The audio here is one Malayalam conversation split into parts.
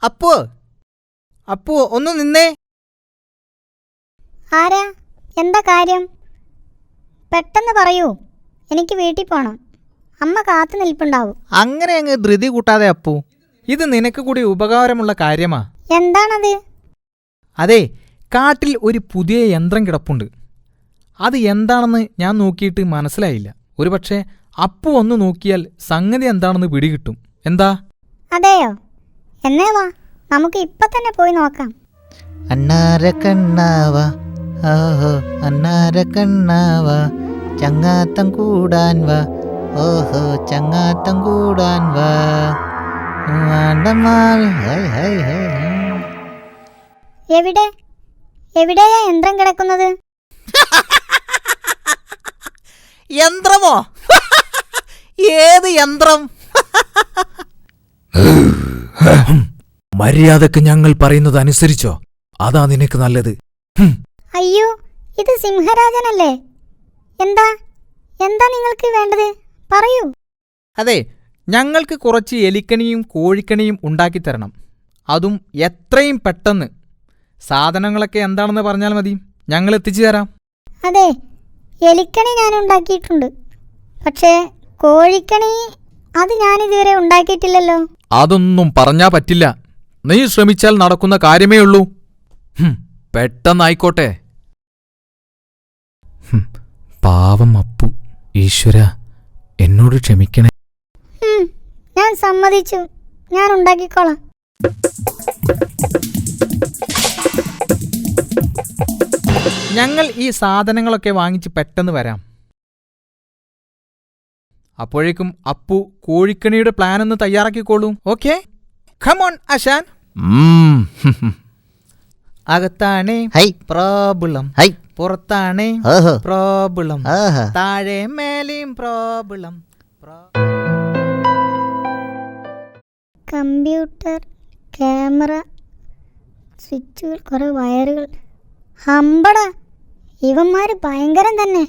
അപ്പു അപ്പു ഒന്ന് നിന്നേ. ആരാ? എന്താ കാര്യം? പെട്ടെന്ന് പറയൂ, എനിക്ക് വീട്ടിൽ പോണം. അമ്മ കാത്തു നിൽപ്പുണ്ടാവും. അങ്ങനെ അങ്ങ് ധൃതി കൂട്ടാതെ അപ്പു, ഇത് നിനക്ക് കൂടി ഉപകാരമുള്ള കാര്യമാ. എന്താണത്? അതെ, കാട്ടിൽ ഒരു പുതിയ യന്ത്രം കിടപ്പുണ്ട്. അത് എന്താണെന്ന് ഞാൻ നോക്കിയിട്ട് മനസ്സിലായില്ല. ഒരുപക്ഷെ അപ്പു ഒന്ന് നോക്കിയാൽ സംഗതി എന്താണെന്ന് പിടികിട്ടും. എന്താ? അതെയോ? എന്നേ വാ, നമുക്ക് ഇപ്പൊ തന്നെ പോയി നോക്കാം. അന്നാര കണ്ണാവ, ഓഹോ അന്നാര കണ്ണാവ, ചങ്ങാത്തം കൂടാൻ വാ, ഓഹോ ചങ്ങാത്തം കൂടാൻ വാ. എവിടെയാ യന്ത്രം കിടക്കുന്നത്? യന്ത്രമോ? ഏത് യന്ത്രം? മര്യാദക്ക് ഞങ്ങൾ പറയുന്നത് അനുസരിച്ചോ, അതാ നിനക്ക് നല്ലത്. അയ്യോ, ഇത് സിംഹരാജനല്ലേ? എന്താ എന്താ നിങ്ങൾക്ക് വേണ്ടത്? പറയൂ. അതെ, ഞങ്ങൾക്ക് കുറച്ച് എലിക്കണിയും കോഴിക്കണിയും ഉണ്ടാക്കിത്തരണം. അതും എത്രയും പെട്ടെന്ന്. സാധനങ്ങളൊക്കെ എന്താണെന്ന് പറഞ്ഞാൽ മതി, ഞങ്ങൾ എത്തിച്ചു തരാം. അതെ, എലിക്കണി ഞാൻ ഉണ്ടാക്കിയിട്ടുണ്ട്. പക്ഷേ കോഴിക്കണി അത് ഞാനിതുവരെ ഉണ്ടാക്കിയിട്ടില്ലല്ലോ. അതൊന്നും പറഞ്ഞാ പറ്റില്ല. നീ ശ്രമിച്ചാൽ നടക്കുന്ന കാര്യമേ ഉള്ളൂ. പെട്ടെന്നായിക്കോട്ടെ. പാവം അപ്പു. ഈശ്വര, എന്നോട് ക്ഷമിക്കണേ. ഞാൻ സമ്മതിച്ചു, ഞാൻ ഉണ്ടാക്കിക്കോളാം. ഞങ്ങൾ ഈ സാധനങ്ങളൊക്കെ വാങ്ങിച്ച് പെട്ടെന്ന് വരാം. അപ്പോഴേക്കും അപ്പു കോഴിക്കണിയുടെ പ്ലാൻ ഒന്ന് തയ്യാറാക്കിക്കോളൂ. ഓക്കെ, കം ഓൺ ആശാൻ. അകത്താണേ പ്രോബ്ലം, പുറത്താണേ പ്രോബ്ലം, താഴെ മേലെയും പ്രോബ്ലം. കമ്പ്യൂട്ടർ, ക്യാമറ, സ്വിച്ചുകൾ, കുറെ വയറുകൾ. ഹമ്പട, ഇവന്മാര് ഭയങ്കരം തന്നെ.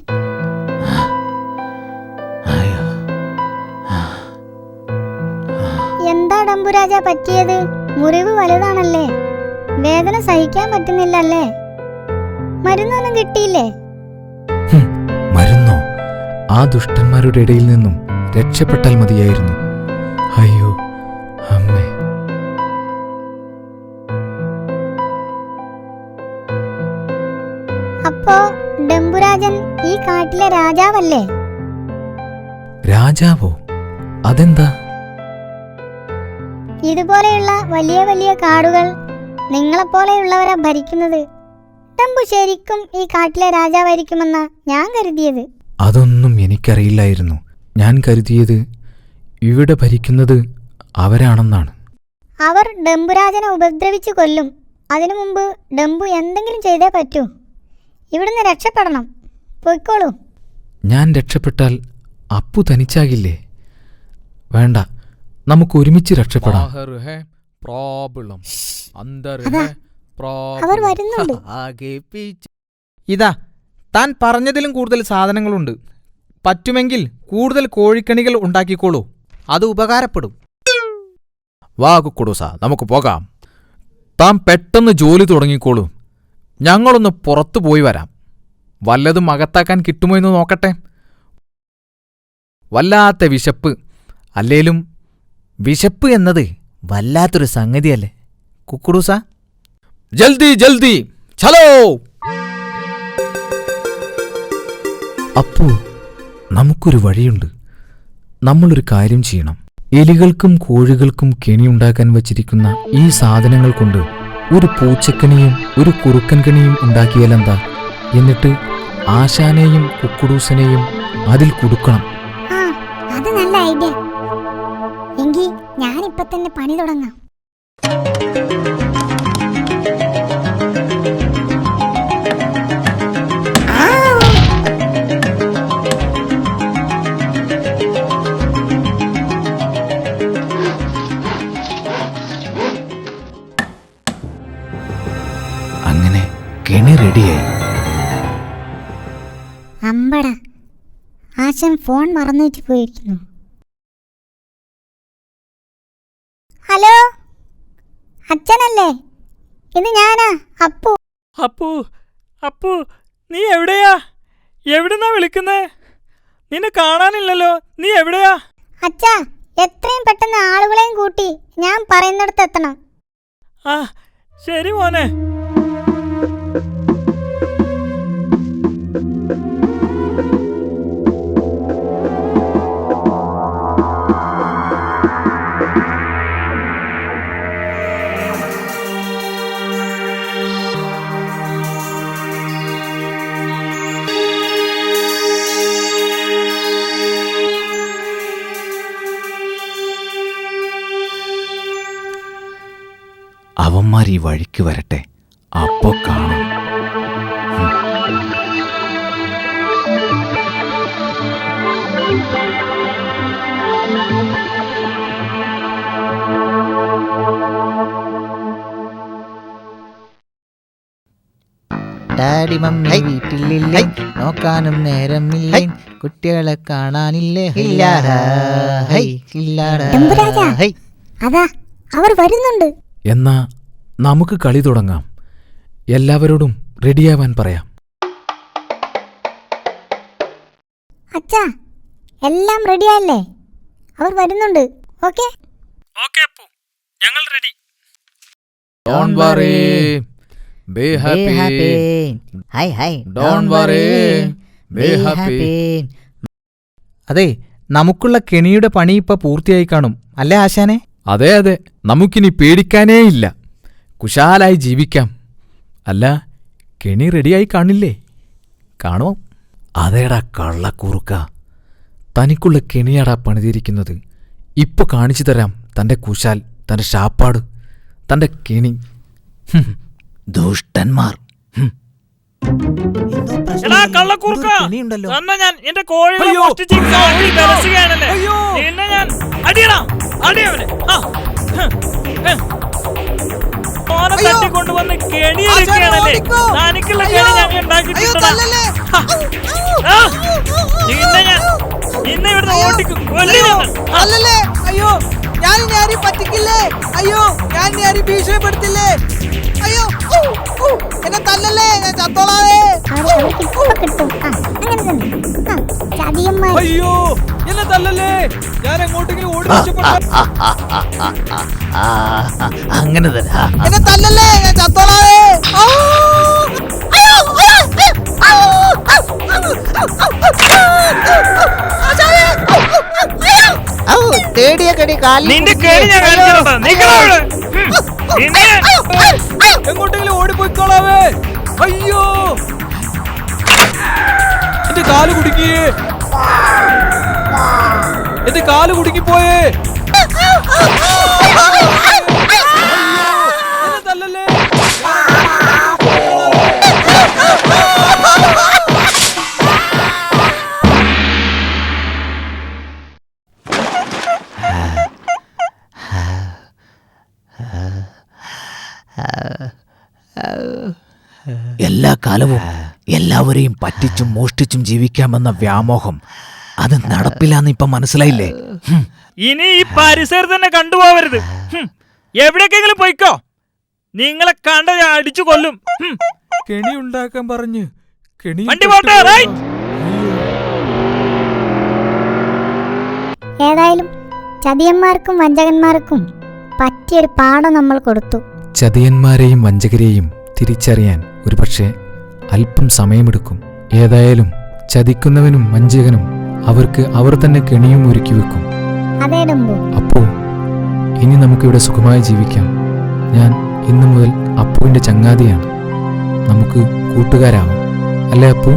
എന്താ ഡംബുരാജ പറ്റിയത്? മുറിവ് വലുതാണല്ലേ? വേദന സഹിക്കാൻ പറ്റുന്നില്ലല്ലേ? മരുന്നൊന്നും കിട്ടിയില്ലേ? മരുന്നോ? ആ ദുഷ്ടന്മാരുടെ ഇടയിൽ നിന്നും രക്ഷപ്പെട്ടാൽ മതിയായിരുന്നു. അയ്യോ അമ്മേ. അപ്പോ ഡംബുരാജൻ ഈ കാട്ടിലെ രാജാവല്ലേ? രാജാവോ? അതെന്താ? ഇതുപോലെയുള്ള വലിയ വലിയ കാടുകൾ നിങ്ങളെപ്പോലെയുള്ളവരാ ഭരിക്കുന്നത്. ഡംബു ശരിക്കും ഈ കാട്ടിലെ രാജാവായിരിക്കുമെന്നാ ഞാൻ കരുതിയത്. അതൊന്നും എനിക്കറിയില്ലായിരുന്നു. ഞാൻ കരുതിയത് ഇവിടെ ഭരിക്കുന്നത് അവരാണെന്നാണ്. അവർ ഡംബുരാജനെ ഉപദ്രവിച്ചു കൊല്ലും. അതിനു മുമ്പ് ഡംബു എന്തെങ്കിലും ചെയ്തേ പറ്റൂ. ഇവിടുന്ന് രക്ഷപ്പെടണം. പൊയ്ക്കോളൂ. ഞാൻ രക്ഷപ്പെട്ടാൽ അപ്പു തനിച്ചാകില്ലേ? വേണ്ട, നമുക്ക് ഒരുമിച്ച് രക്ഷപ്പെടാം. അവർ വരുന്നുണ്ട്. ഇതാ, താൻ പറഞ്ഞതിലും കൂടുതൽ സാധനങ്ങളുണ്ട്. പറ്റുമെങ്കിൽ കൂടുതൽ കോഴിക്കണികൾ ഉണ്ടാക്കിക്കോളൂ, അത് ഉപകാരപ്പെടും. വാ കുക്കുടൂസ, നമുക്ക് പോകാം. താൻ പെട്ടെന്ന് ജോലി തുടങ്ങിക്കോളൂ. ഞങ്ങളൊന്ന് പുറത്തു പോയി വരാം. വല്ലതും അകത്താക്കാൻ കിട്ടുമോ എന്ന് നോക്കട്ടെ. വല്ലാത്ത വിശപ്പ്. അല്ലേലും വിശപ്പ് എന്നത് വല്ലാത്തൊരു സംഗതിയല്ലേ കുക്കുടൂസ? ജൽദി ജൽദി ചലോ. അപ്പോ നമുക്കൊരു വഴിയുണ്ട്. നമ്മളൊരു കാര്യം ചെയ്യണം. എലികൾക്കും കോഴികൾക്കും കെണിയുണ്ടാക്കാൻ വച്ചിരിക്കുന്ന ഈ സാധനങ്ങൾ കൊണ്ട് ഒരു പൂച്ചക്കണിയും ഒരു കുറുക്കൻ കണിയും ഉണ്ടാക്കിയാലെന്താ? എന്നിട്ട് ആശാനെയും കുക്കുടൂസനെയും അതിൽ കുടുക്കണം. അത് നല്ല ഐഡിയ. എങ്കിൽ ഞാനിപ്പോ തന്നെ പണി തുടങ്ങാം. അങ്ങനെ കെണി റെഡിയായി. അമ്പട, ആശൻ ഫോൺ മറന്നുവെച്ച് പോയിരിക്കുന്നു. ഹലോ അച്ഛനല്ലേ? ഇത് ഞാനാ, അപ്പു. അപ്പു, അപ്പു, നീ എവിടെയാ? എവിടുന്നാ വിളിക്കുന്നേ? നിന്നെ കാണാനില്ലല്ലോ. നീ എവിടെയാ? അച്ഛാ, എത്രയും പെട്ടെന്ന് ആളുകളെയും കൂട്ടി ഞാൻ പറയുന്നിടത്ത് എത്തണം. ആ, ശരി മോനെ. അവന്മാർ ഈ വഴിക്ക് വരട്ടെ, അപ്പോ കാണും. ഡാഡി മമ്മി വീട്ടിലില്ലേ, നോക്കാനും നേരമില്ലേ, കുട്ടികളെ കാണാനില്ലേ, ഇല്ലാടാ, ഹൈ, ഇല്ലാടാ, എമ്പുരാജാ. ഹൈ. അതാ അവർ വരുന്നുണ്ട്. എന്നാ നമുക്ക് കളി തുടങ്ങാം. എല്ലാവരോടും റെഡിയാവാൻ പറയാം. അച്ഛാ, എല്ലാം റെഡിയല്ലേ? അവർ വരുന്നുണ്ട്. ഓക്കെ ഓക്കെ അപ്പു, ഞങ്ങൾ ready. Don't worry, be happy. High high. Don't worry, be happy. അതെ, നമുക്കുള്ള കെണിയുടെ പണി ഇപ്പൊ പൂർത്തിയായി കാണും അല്ലേ ആശാനെ? അതെ അതെ, നമുക്കിനി പേടിക്കാനേ ഇല്ല. കുശാലായി ജീവിക്കാം. അല്ല, കെണി റെഡിയായി കാണില്ലേ? കാണുമോ? അതേടാ കള്ളക്കൂറുക്ക, തനിക്കുള്ള കെണിയാടാ പണിതിരിക്കുന്നത്. ഇപ്പൊ കാണിച്ചു തരാം തന്റെ കുശാൽ, തന്റെ ശാപ്പാട്, തന്റെ കെണി. ദുഷ്ടന്മാർ. എടാ കള്ളക്കൂർക്ക, തന്നെ ഞാൻ എന്റെ കോഴികളെ മോഷ്ടിച്ച് കാട്ടിൽ വിലസുകയാണല്ലേ? നിന്നെ ഞാൻ അടിയടാ, അടിയവനെ. ഓനെ തട്ടിക്കൊണ്ടുവന്ന് കെണിയിരിക്കുകയാണല്ലേ? തനിക്കുള്ള കെണി ഞങ്ങൾ ഉണ്ടാക്കിയിട്ടുണ്ടോ? നിന്നെ ഇവിടുന്ന് ഓടിക്കും, അല്ലല്ലേ? അയ്യോ, ഞാൻ ഇനി ആരെയും പറ്റിക്കില്ലേ? അയ്യോ, ഞാൻ ഇനി ആരെയും ഭീഷണിപ്പെടുത്തില്ലേ? അയ്യോ, എന്നെ തല്ലല്ലേ, ഞാൻ ചത്തോളാവേ. അവർക്ക് ഇപ്പൊ കിട്ടും. അങ്ങനെ തന്നെ. ചതിയന്മാർ. അയ്യോ, എന്നെ തല്ലല്ലേ, ഞാൻ എങ്ങോട്ടെങ്കിലും ഓടി രക്ഷപ്പെടാം. അങ്ങനെ തന്നെ. എന്നെ തല്ലല്ലേ, ഞാൻ ചത്തോളാവേ. തേടിയ കടി കാലിൽ നിന്റെ കെണി ഞാൻ കാണിച്ചിട്ടുണ്ടോ? നിക്കടാ ഇവിടെ. എങ്ങോട്ടെങ്കിലും ഓടിപ്പോയിക്കോളാവേ. അയ്യോ, എന്റെ കാല് കുടുങ്ങിയേ, എന്റെ കാല് കുടുങ്ങിപ്പോയേ. എന്നെ തല്ലല്ലേ. എല്ലാ കാലവും എല്ലാവരെയും പറ്റിച്ചും മോഷ്ടിച്ചും ജീവിക്കാമെന്ന വ്യാമോഹം അത് നടപ്പിലാന്ന് ഇപ്പൊ മനസ്സിലായില്ലേ? ഇനി ഈ പരിസരത്ത് തന്നെ കണ്ടുപോവരുത്. എവിടേക്കെങ്കിലും പോയിക്കോ. നിങ്ങളെ കണ്ട ഞാൻ അടിച്ചു കൊല്ലും. കെണി ഉണ്ടാക്കാൻ പറഞ്ഞ് കെണി വണ്ടി പോട്ടെ, റൈറ്റ്. ഏതായാലും ചതിയന്മാർക്കും വഞ്ചകന്മാർക്കും പറ്റിയൊരു പാഠം നമ്മൾ കൊടുത്തു. ചതിയന്മാരെയും വഞ്ചകരെയും തിരിച്ചറിയാൻ ഒരുപക്ഷെ അല്പം സമയമെടുക്കും. ഏതായാലും ചതിക്കുന്നവനും വഞ്ചകനും അവർക്ക് അവർ തന്നെ കെണിയും ഒരുക്കി വെക്കും. അതേ ഡംബു. അപ്പോ ഇനി നമുക്കിവിടെ സുഖമായി ജീവിക്കാം. ഞാൻ ഇന്നു മുതൽ അപ്പുവിന്റെ ചങ്ങാതിയാണ്. നമുക്ക് കൂട്ടുകാരാവാം, അല്ലേ അപ്പു?